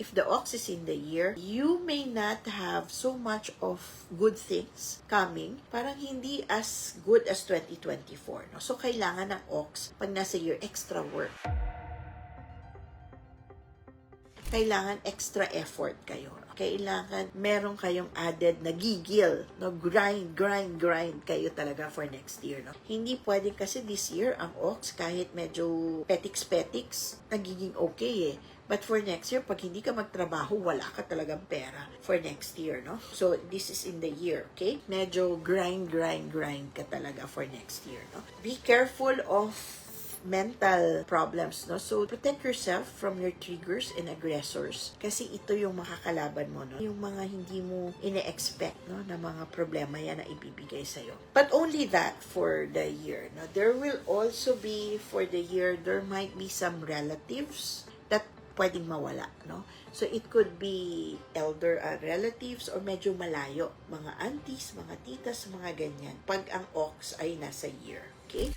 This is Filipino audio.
if the ox is in the year, you may not have so much of good things coming. Parang hindi as good as 2024. No? So, kailangan ng ox, pag nasa year, extra work. Kailangan extra effort kayo. Kailangan meron kayong added na gigil, no? Grind kayo talaga for next year, no? Hindi pwedeng kasi this year, ang ox, kahit medyo petiks, nagiging okay eh. But for next year, pag hindi ka magtrabaho, wala ka talagang pera for next year, no? So, this is in the year, okay? Medyo grind ka talaga for next year, no? Be careful of mental problems, no? So, protect yourself from your triggers and aggressors. Kasi ito yung makakalaban mo, no? Yung mga hindi mo ine-expect, no? Na mga problema yan na ibibigay sa'yo. But only that for the year, no? There will also be, for the year, there might be some relatives that pwedeng mawala, no? So, it could be elder relatives or medyo malayo. Mga aunties, mga titas, mga ganyan. Pag ang ox ay nasa year, okay?